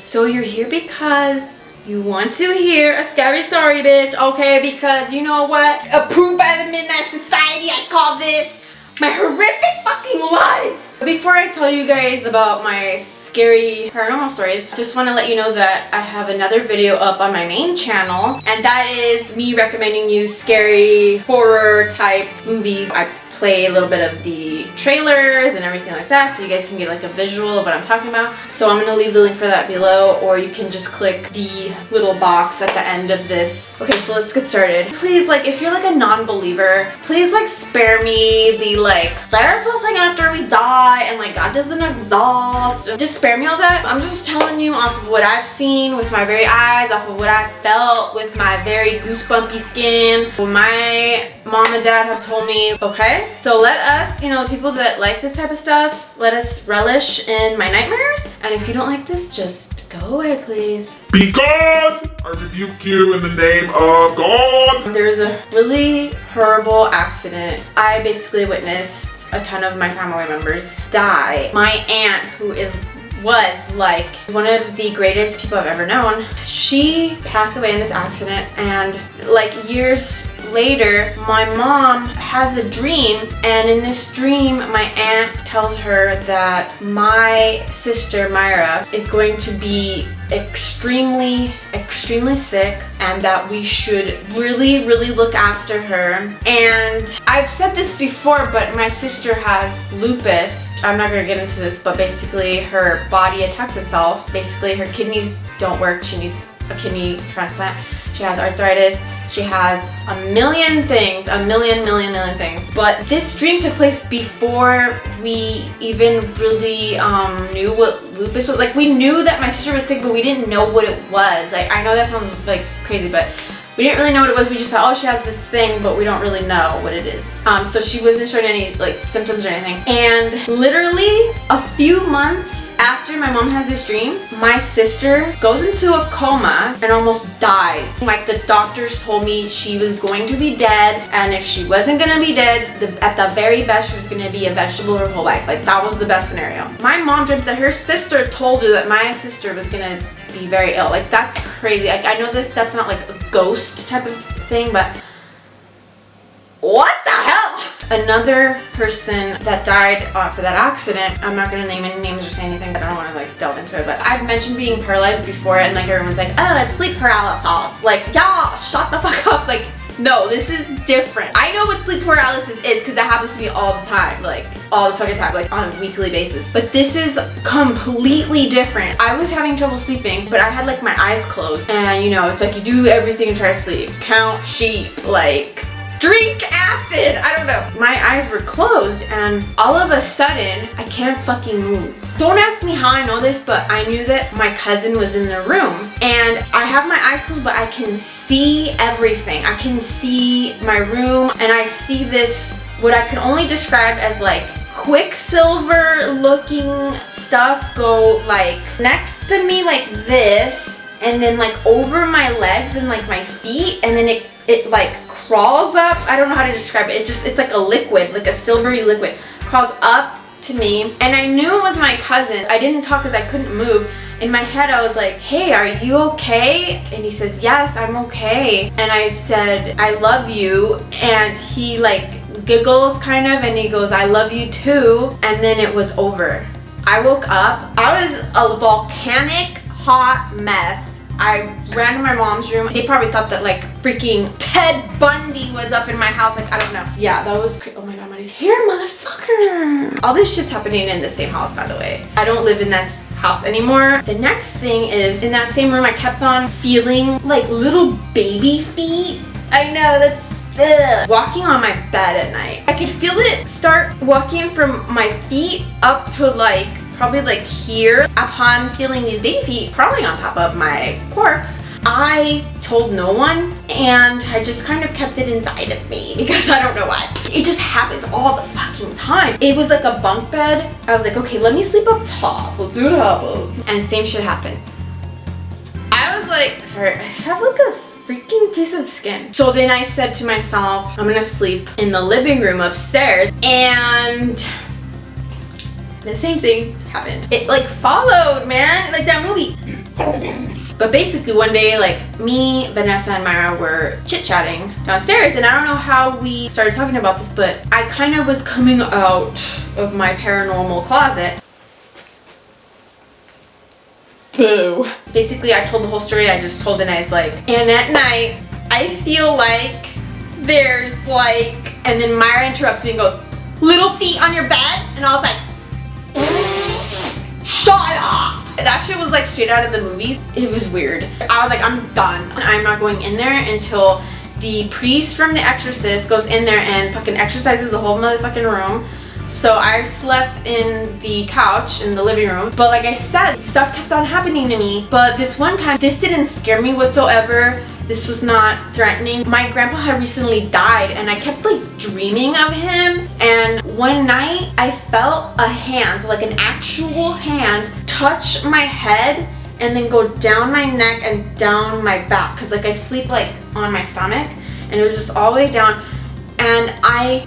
So you're here because you want to hear a scary story, bitch, okay? Because you know what? Approved by the Midnight Society, I call this my horrific fucking life. Before I tell you guys about my scary paranormal stories, just want to let you know that I have another video up on my main channel, and that is me recommending you scary horror type movies. I play a little bit of the trailers and everything like that, so you guys can get like a visual of what I'm talking about. So I'm gonna leave the link for that below, or you can just click the little box at the end of this. Okay, so let's get started. Please, like, if you're like a non-believer, please like spare me the like, there's nothing after we die and like God doesn't exhaust. Just spare me all that. I'm just telling you off of what I've seen with my very eyes, off of what I felt with my very goosebumpy skin. My mom and dad have told me, okay? So let us, you know, the people that like this type of stuff, let us relish in my nightmares. And if you don't like this, just go away, please. Be gone! I rebuke you in the name of God! There's a really horrible accident. I basically witnessed a ton of my family members die. My aunt, who was like one of the greatest people I've ever known, she passed away in this accident, and like years later my mom has a dream, and in this dream my aunt tells her that my sister Myra is going to be extremely sick and that we should really look after her. And I've said this before, but my sister has lupus. I'm not gonna get into this, but basically her body attacks itself. Basically her kidneys don't work. She needs a kidney transplant. She has arthritis. She has a million things, a million things. But this dream took place before we even really knew what lupus was. Like, we knew that my sister was sick, but we didn't know what it was. Like, I know that sounds like crazy, but we didn't really know what it was. We just thought, oh, she has this thing, but we don't really know what it is. So she wasn't showing any like symptoms or anything. And literally a few months after my mom has this dream, my sister goes into a coma and almost dies. Like, the doctors told me she was going to be dead, and if she wasn't gonna be dead, at the very best she was gonna be a vegetable her whole life. Like, that was the best scenario. My mom dreamt that her sister told her that my sister was gonna be very ill. Like, that's crazy. Like, I know that's not like a ghost type of thing, but what the hell? Another person that died for that accident, I'm not gonna name any names or say anything, but I don't want to like delve into it, but I've mentioned being paralyzed before, and like everyone's like, oh, it's sleep paralysis. Like, y'all, shut the fuck up. Like, no, this is different. I know what sleep paralysis is because that happens to me all the time, like all the fucking time, like on a weekly basis. But this is completely different. I was having trouble sleeping, but I had like my eyes closed, and you know, it's like you do everything and try to sleep. Count sheep, like drink acid, I don't know. My eyes were closed, and all of a sudden, I can't fucking move. Don't ask me how I know this, but I knew that my cousin was in the room, and I have my eyes closed, but I can see everything. I can see my room, and I see this, what I can only describe as like Quicksilver looking stuff go like next to me like this, and then like over my legs and like my feet, and then it like crawls up. I don't know how to describe it. It's like a liquid, like a silvery liquid, crawls up to me. And I knew it was my cousin. I didn't talk because I couldn't move. In my head I was like, hey, are you okay? And he says, yes, I'm okay. And I said, I love you. And he like giggles kind of, and he goes, I love you too. And then it was over. I woke up. I was a volcanic hot mess. I ran to my mom's room. They probably thought that like freaking Ted Bundy was up in my house. Like, I don't know. Yeah, that was crazy. Oh my God, Money's here, motherfucker. All this shit's happening in the same house, by the way. I don't live in this house anymore. The next thing is, in that same room, I kept on feeling like little baby feet. I know, that's walking on my bed at night. I could feel it start walking from my feet up to like probably like here. Upon feeling these baby feet crawling on top of my corpse, I told no one, and I just kind of kept it inside of me because I don't know why. It just happened all the fucking time. It was like a bunk bed. I was like, okay, let me sleep up top. Let's see what happens. And same shit happened. I was like, sorry, I have like a freaking piece of skin. So then I said to myself, I'm gonna sleep in the living room upstairs, and the same thing happened. It like followed, man, like that movie. follows. But basically one day, like, me, Vanessa, and Myra were chit-chatting downstairs, and I don't know how we started talking about this, but I kind of was coming out of my paranormal closet. Boo. Basically, I told the whole story. I just told, and I was like, and at night, I feel like there's like, and then Myra interrupts me and goes, little feet on your bed? And I was like, shut up! That shit was like straight out of the movies. It was weird. I was like, I'm done. I'm not going in there until the priest from The Exorcist goes in there and fucking exorcises the whole motherfucking room. So I slept in the couch in the living room. But like I said, stuff kept on happening to me. But this one time, this didn't scare me whatsoever. This was not threatening. My grandpa had recently died and I kept like dreaming of him. And one night I felt a hand, like an actual hand, touch my head and then go down my neck and down my back. Cause like I sleep like on my stomach and it was just all the way down. And I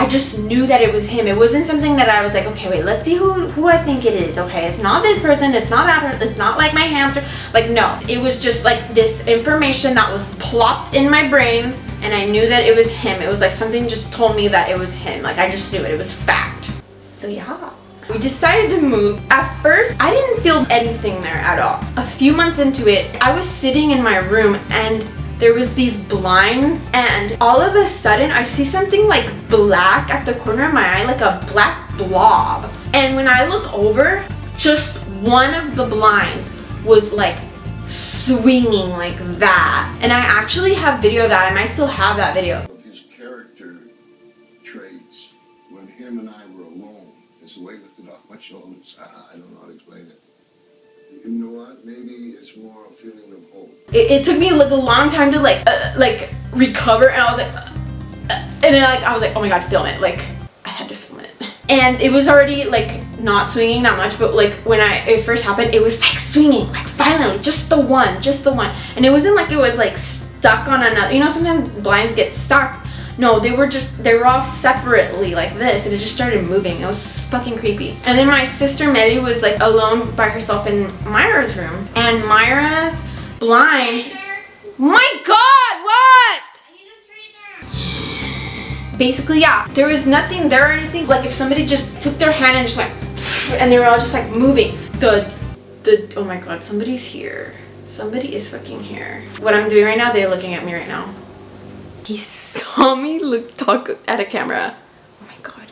just knew that it was him. It wasn't something that I was like, okay, wait, let's see who I think it is. Okay, it's not this person, it's not that person, it's not like my hamster. Like, no, it was just like this information that was plopped in my brain and I knew that it was him. It was like something just told me that it was him. Like, I just knew it. It was fact. So yeah. We decided to move. At first, I didn't feel anything there at all. A few months into it, I was sitting in my room and there was these blinds and all of a sudden I see something like black at the corner of my eye, like a black blob. And when I look over, just one of the blinds was like swinging like that. And I actually have video of that. I might still have that video. Of his character traits, when him and I were alone, his weight lifted off my shoulders. I don't know how to explain it. You know what? Maybe it's more a feeling of hope. It took me like a long time to like recover, and I was like, and then like I was like, oh my god, film it! Like I had to film it, and it was already like not swinging that much, but like when it first happened, it was like swinging like violently, just the one, and it wasn't like it was like stuck on another. You know, sometimes blinds get stuck. No, they were all separately like this, and it just started moving. It was fucking creepy. And then my sister Melly was like alone by herself in Myra's room, and Myra's blinds. My God, what? Basically, yeah, there was nothing there or anything. Like if somebody just took their hand and just went, and they were all just like moving. Oh my God, somebody's here. Somebody is fucking here. What I'm doing right now, they're looking at me right now. He saw me talk at a camera. Oh my God.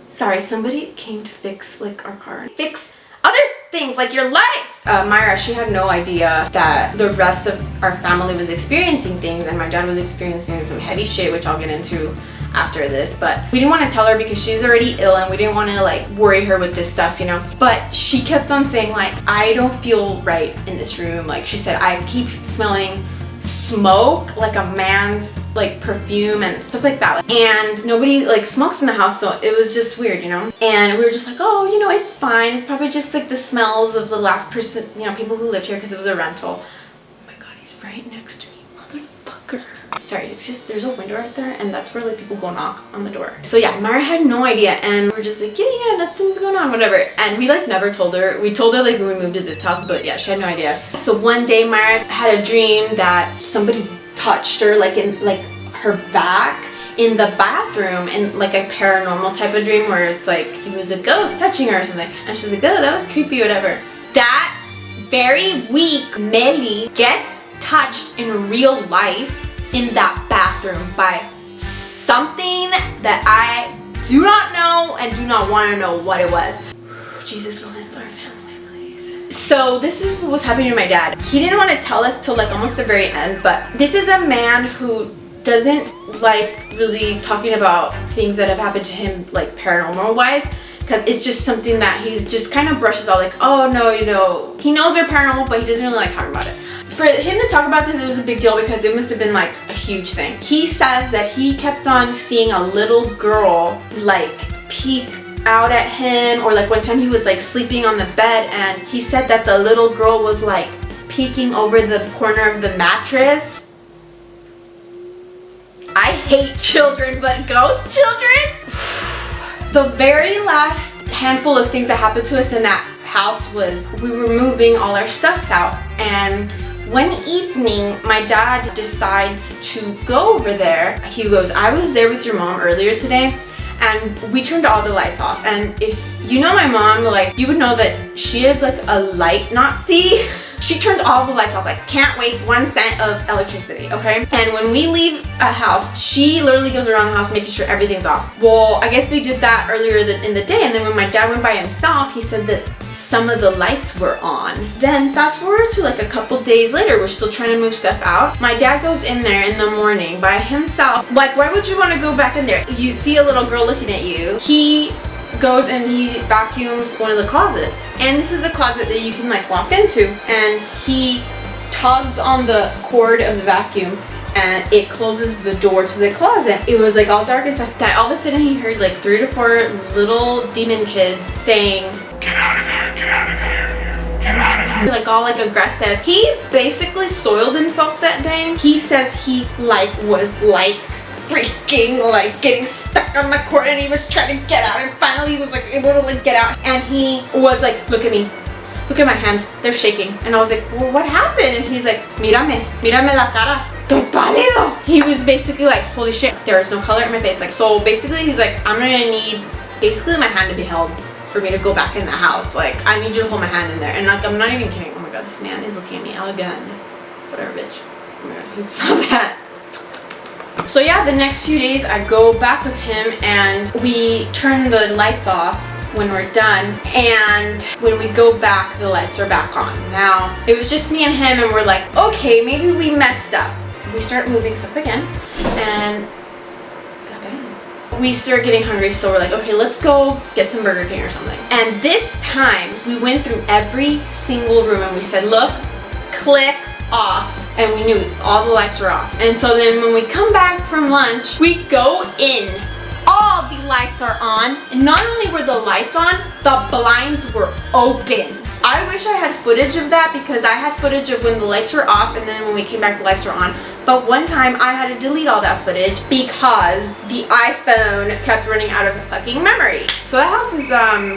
Sorry, somebody came to fix like our car. Fix other things like your life. Myra, she had no idea that the rest of our family was experiencing things, and my dad was experiencing some heavy shit, which I'll get into after this. But we didn't want to tell her because she's already ill and we didn't want to like worry her with this stuff, you know. But she kept on saying like, I don't feel right in this room. Like she said, I keep smelling smoke, like a man's like perfume and stuff like that, and nobody like smokes in the house, so it was just weird, you know. And we were just like, oh, you know, it's fine, it's probably just like the smells of the last person, you know, people who lived here, because it was a rental. Oh my God, he's right next to me, motherfucker. Sorry, it's just there's a window right there, and that's where like people go knock on the door. So yeah, Myra had no idea, and we were just like, yeah, nothing's going on, whatever. And we like never told her. We told her like when we moved to this house, but yeah, she had no idea. So one day Myra had a dream that somebody touched her like in like her back in the bathroom, in like a paranormal type of dream where it's like it was a ghost touching her or something, and she's like, oh, that was creepy, whatever. That very week, Melly gets touched in real life in that bathroom by something that I do not know and do not want to know what it was. Jesus, cleanse our family, please. So this is what was happening to my dad. He didn't want to tell us till like almost the very end, but this is a man who doesn't like really talking about things that have happened to him like paranormal wise, because it's just something that he just kind of brushes off, like, oh no, you know, he knows they're paranormal, but he doesn't really like talking about it. For him to talk about this, it was a big deal because it must have been like a huge thing. He says that he kept on seeing a little girl like peek out at him, or like one time he was like sleeping on the bed, and he said that the little girl was like peeking over the corner of the mattress. I hate children, but ghost children? The very last handful of things that happened to us in that house was, we were moving all our stuff out, and one evening my dad decides to go over there. He goes, I was there with your mom earlier today and we turned all the lights off. And if you know my mom, like, you would know that she is like a light Nazi. She turns all the lights off, like can't waste 1 cent of electricity, okay? And when we leave a house, she literally goes around the house making sure everything's off. Well, I guess they did that earlier in the day, and then when my dad went by himself, he said that some of the lights were on. Then fast forward to like a couple days later, we're still trying to move stuff out. My dad goes in there in the morning by himself. Like, why would you want to go back in there? You see a little girl looking at you. He goes and he vacuums one of the closets, and this is a closet that you can like walk into, and he tugs on the cord of the vacuum and it closes the door to the closet. It was like all dark and stuff. That all of a sudden he heard like 3 to 4 little demon kids saying, Get out of here, get out of here, get out of here. like all like aggressive. He basically soiled himself that day. He says he like was like freaking like getting stuck on the cord, and he was trying to get out, and finally he was like able to like get out, and he was like, look at me, look at my hands, they're shaking. And I was like, well, what happened? And he's like, mírame la cara, estoy pálido. He was basically like, holy shit, there is no color in my face. Like, so basically he's like, I'm gonna need basically my hand to be held for me to go back in the house. Like, I need you to hold my hand in there. And like, I'm not even kidding. Oh my god, this man is looking at me again. Whatever, bitch. Oh my god, he saw that. So yeah, the next few days I go back with him and we turn the lights off when we're done, and when we go back the lights are back on. Now it was just me and him, and we're like, okay, maybe we messed up. We start moving stuff again, and goddamn, we start getting hungry, so we're like, okay, let's go get some Burger King or something. And this time we went through every single room and we said, look, click off. And we knew all the lights were off. And so then when we come back from lunch, we go in. All the lights are on. And not only were the lights on, the blinds were open. I wish I had footage of that, because I had footage of when the lights were off and then when we came back the lights were on. But one time I had to delete all that footage because the iPhone kept running out of fucking memory. So that house is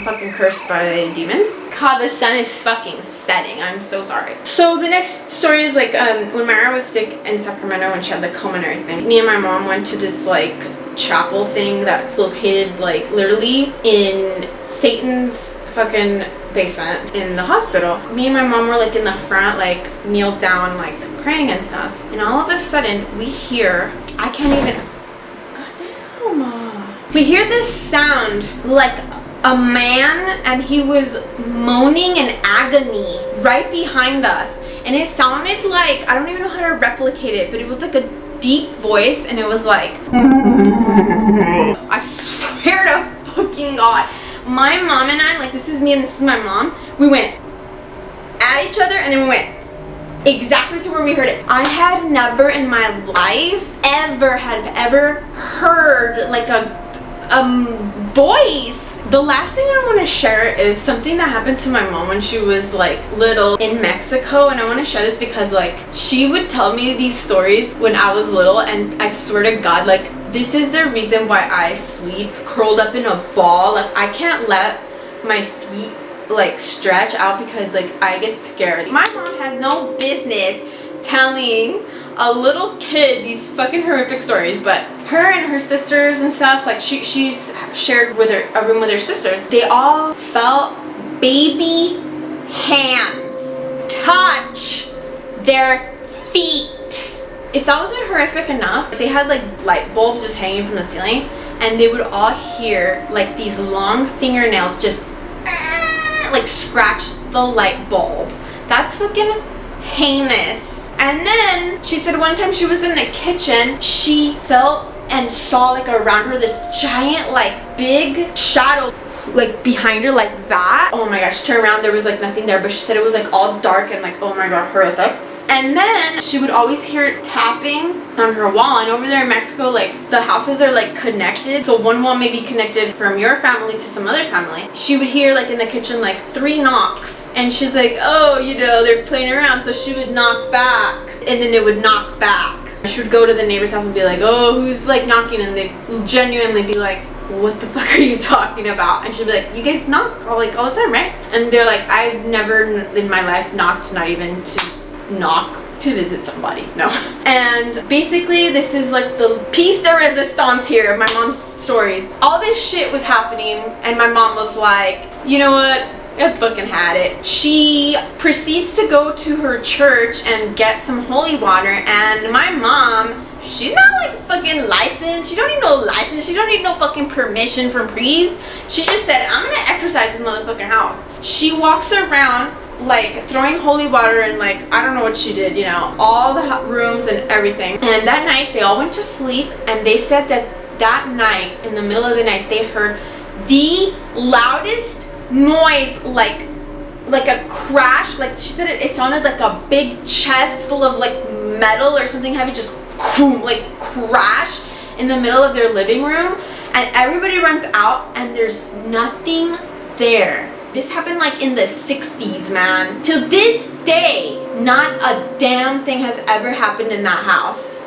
fucking cursed by demons. God, the sun is fucking setting. I'm so sorry. So the next story is like when Mara was sick in Sacramento and she had the coma and everything. Me and my mom went to this like chapel thing that's located like literally in Satan's fucking basement in the hospital. Me and my mom were like in the front, like kneeled down, like praying and stuff. And all of a sudden we hear, I can't even, goddamn. We hear this sound like a man, and he was moaning in agony right behind us. And it sounded like, I don't even know how to replicate it, but it was like a deep voice, and it was like, I swear to fucking God. My mom and I, like, this is me and this is my mom, we went at each other, and then we went exactly to where we heard it. I had never in my life ever heard like a voice. The last thing I want to share is something that happened to my mom when she was like little in Mexico, and I want to share this because like she would tell me these stories when I was little, and I swear to God, like this is the reason why I sleep curled up in a ball. Like I can't let my feet like stretch out because like I get scared. My mom has no business telling a little kid these fucking horrific stories, but her and her sisters and stuff, like she's shared with a room with her sisters. They all felt baby hands touch their feet. If that wasn't horrific enough, they had like light bulbs just hanging from the ceiling, and they would all hear like these long fingernails just like scratch the light bulb. That's fucking heinous. And then she said one time she was in the kitchen, she felt and saw like around her this giant like big shadow like behind her like that. Oh my gosh, she turned around, there was like nothing there, but she said it was like all dark and like, oh my god, horrific. And then she would always hear tapping on her wall, and over there in Mexico, like the houses are like connected, so one wall may be connected from your family to some other family. She would hear like in the kitchen like 3 knocks, and she's like, oh, you know, they're playing around, so she would knock back, and then it would knock back. She would go to the neighbor's house and be like, oh, who's like knocking, and they'd genuinely be like, what the fuck are you talking about? And she'll be like, you guys knock all the time, right? And they're like, I've never in my life knocked, not even to knock to visit somebody, no. And basically this is like the piece de resistance here of my mom's stories. All this shit was happening and my mom was like, you know what, I fucking had it. She proceeds to go to her church and get some holy water, and my mom, she's not like fucking licensed. She don't need no license. She don't need no fucking permission from priests. She just said, I'm gonna exercise this motherfucking house. She walks around like throwing holy water and like, I don't know what she did, you know, all the rooms and everything. And that night they all went to sleep, and they said that night, in the middle of the night, they heard the loudest noise, like a crash. Like she said, it sounded like a big chest full of like metal or something heavy just like crash in the middle of their living room, and everybody runs out and there's nothing there. This happened like in the 60s, man. To this day, not a damn thing has ever happened in that house.